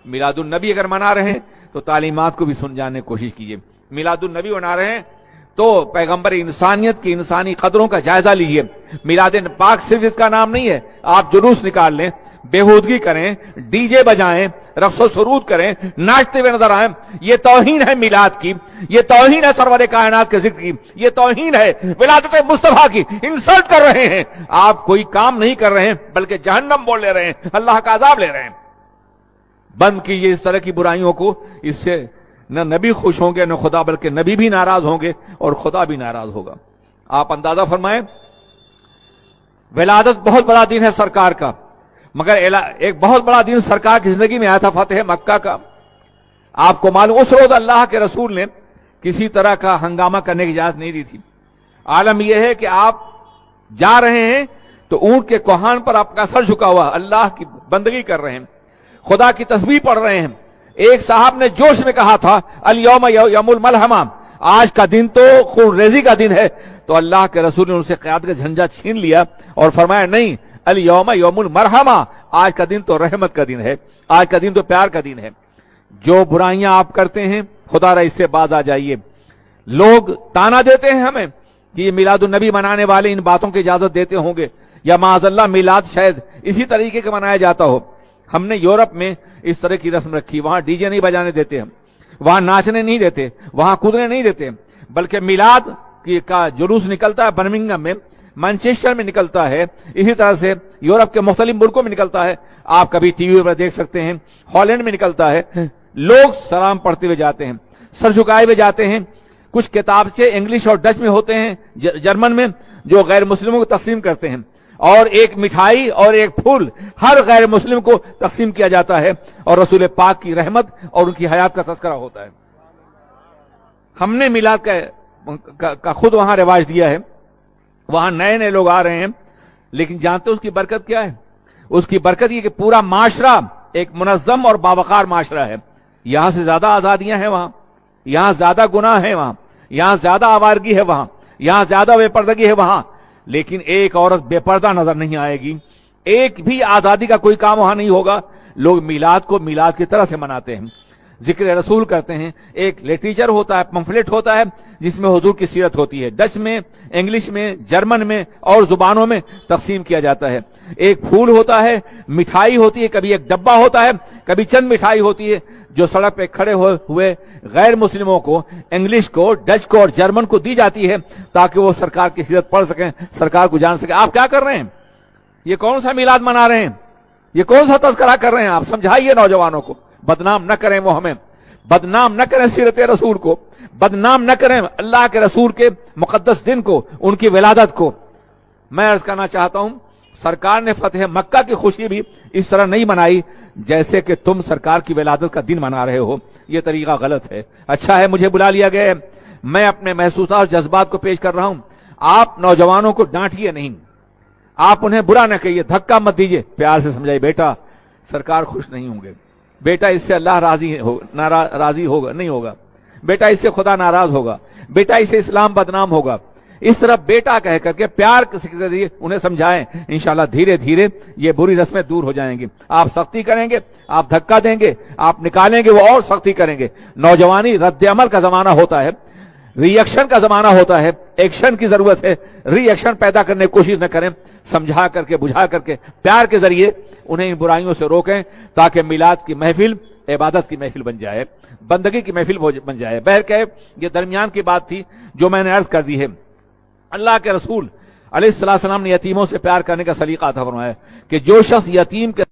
میلاد النبی اگر منا رہے ہیں تو تعلیمات کو بھی سن جاننے کی کوشش کیجیے. میلاد النبی منا رہے ہیں تو پیغمبر انسانیت کی انسانی قدروں کا جائزہ لیجیے. میلاد پاک صرف اس کا نام نہیں ہے. آپ جلوس نکال لیں, بےہودگی کریں, ڈی جے بجائیں, رقص و سرود کریں, ناچتے ہوئے نظر آئیں, یہ توہین ہے میلاد کی, یہ توہین ہے سرور کائنات کے ذکر کی, یہ توہین ہے ولادت مصطفیٰ کی. انسلٹ کر رہے ہیں آپ, کوئی کام نہیں کر رہے ہیں بلکہ جہنم بول لے رہے ہیں, اللہ کا عذاب لے رہے ہیں. بند کیجیے اس طرح کی برائیوں کو. اس سے نہ نبی خوش ہوں گے نہ خدا, بلکہ نبی بھی ناراض ہوں گے اور خدا بھی ناراض ہوگا. آپ اندازہ فرمائیں, ولادت بہت بڑا دن ہے سرکار کا, مگر ایک بہت بڑا دن سرکار کی زندگی میں آیا تھا, فتح مکہ کا. آپ کو معلوم اس روز اللہ کے رسول نے کسی طرح کا ہنگامہ کرنے کی اجازت نہیں دی تھی. عالم یہ ہے کہ آپ جا رہے ہیں تو اونٹ کے کوہان پر آپ کا سر جھکا ہوا, اللہ کی بندگی کر رہے ہیں, خدا کی تسبیح پڑھ رہے ہیں. ایک صاحب نے جوش میں کہا تھا الیوم یوم الملحمہ, آج کا دن تو خون ریزی کا دن ہے. تو اللہ کے رسول نے ان سے قیادت کا جھنجا چھین لیا اور فرمایا نہیں, الیوم یوم المرحمہ, آج کا دن تو رحمت کا دن ہے, آج کا دن تو پیار کا دن ہے. جو برائیاں آپ کرتے ہیں خدا را اس سے باز آ جائیے. لوگ تانا دیتے ہیں ہمیں کہ یہ میلاد النبی منانے والے ان باتوں کی اجازت دیتے ہوں گے, یا معاذ اللہ میلاد شاید اسی طریقے کا منایا جاتا ہو. ہم نے یورپ میں اس طرح کی رسم رکھی, وہاں ڈی جے نہیں بجانے دیتے, ہم وہاں ناچنے نہیں دیتے, وہاں کودنے نہیں دیتے, بلکہ میلاد کا جلوس نکلتا ہے برمنگھم میں, مانچسٹر میں نکلتا ہے, اسی طرح سے یورپ کے مختلف ملکوں میں نکلتا ہے. آپ کبھی ٹی وی پر دیکھ سکتے ہیں, ہالینڈ میں نکلتا ہے. لوگ سلام پڑھتے ہوئے جاتے ہیں, سر جھکائے ہوئے جاتے ہیں. کچھ کتابچے انگلش اور ڈچ میں ہوتے ہیں, جرمن میں, جو غیر مسلموں کو تقسیم کرتے ہیں, اور ایک مٹھائی اور ایک پھول ہر غیر مسلم کو تقسیم کیا جاتا ہے, اور رسول پاک کی رحمت اور ان کی حیات کا تذکرہ ہوتا ہے. ہم نے میلاد کا خود وہاں رواج دیا ہے. وہاں نئے نئے لوگ آ رہے ہیں, لیکن جانتے اس کی برکت کیا ہے؟ اس کی برکت یہ کہ پورا معاشرہ ایک منظم اور باوقار معاشرہ ہے. یہاں سے زیادہ آزادیاں ہیں وہاں, یہاں زیادہ گناہ ہے وہاں, یہاں زیادہ آوارگی ہے وہاں, یہاں زیادہ بے پردگی ہے وہاں, لیکن ایک عورت بے پردہ نظر نہیں آئے گی. ایک بھی آزادی کا کوئی کام وہاں نہیں ہوگا. لوگ میلاد کو میلاد کی طرح سے مناتے ہیں, ذکر رسول کرتے ہیں. ایک لٹریچر ہوتا ہے, پمفلٹ ہوتا ہے, جس میں حضور کی سیرت ہوتی ہے. ڈچ میں, انگلش میں, جرمن میں اور زبانوں میں تقسیم کیا جاتا ہے. ایک پھول ہوتا ہے, مٹھائی ہوتی ہے, کبھی ایک ڈبہ ہوتا ہے, کبھی چند مٹھائی ہوتی ہے, جو سڑک پہ کھڑے ہوئے غیر مسلموں کو, انگلش کو, ڈچ کو اور جرمن کو دی جاتی ہے, تاکہ وہ سرکار کی سیرت پڑھ سکیں, سرکار کو جان سکیں. آپ کیا کر رہے ہیں؟ یہ کون سا میلاد منا رہے ہیں؟ یہ کون سا تذکرہ کر رہے ہیں؟ آپ سمجھائیے نوجوانوں کو. بدنام نہ کریں وہ ہمیں, بدنام نہ کریں سیرت رسول کو, بدنام نہ کریں اللہ کے رسول کے مقدس دن کو, ان کی ولادت کو. میں عرض کرنا چاہتا ہوں, سرکار نے فتح مکہ کی خوشی بھی اس طرح نہیں منائی جیسے کہ تم سرکار کی ولادت کا دن منا رہے ہو. یہ طریقہ غلط ہے. اچھا ہے مجھے بلا لیا گیا ہے, میں اپنے محسوسات اور جذبات کو پیش کر رہا ہوں. آپ نوجوانوں کو ڈانٹیے نہیں, آپ انہیں برا نہ کہیے, دھکا مت دیجیے, پیار سے سمجھائیے, بیٹا سرکار خوش نہیں ہوں گے, بیٹا اس سے اللہ راضی ہوگا نہیں ہوگا, بیٹا اس سے خدا ناراض ہوگا, بیٹا اس سے اسلام بدنام ہوگا. اس طرح بیٹا کہہ کر کے پیار کے ذریعے انہیں سمجھائیں. انشاءاللہ دھیرے دھیرے یہ بری رسمیں دور ہو جائیں گی. آپ سختی کریں گے, آپ دھکا دیں گے, آپ نکالیں گے, وہ اور سختی کریں گے. نوجوانی رد عمل کا زمانہ ہوتا ہے, ری ایکشن کا زمانہ ہوتا ہے. ایکشن کی ضرورت ہے, ری ایکشن پیدا کرنے کی کوشش نہ کریں. سمجھا کر کے, بجھا کر کے, پیار کے ذریعے انہیں ان برائیوں سے روکیں, تاکہ میلاد کی محفل عبادت کی محفل بن جائے, بندگی کی محفل بن جائے. بہرکیف یہ درمیان کی بات تھی جو میں نے عرض کر دی ہے. اللہ کے رسول علیہ السلام نے یتیموں سے پیار کرنے کا سلیقہ عطا فرمایا کہ جو شخص یتیم کے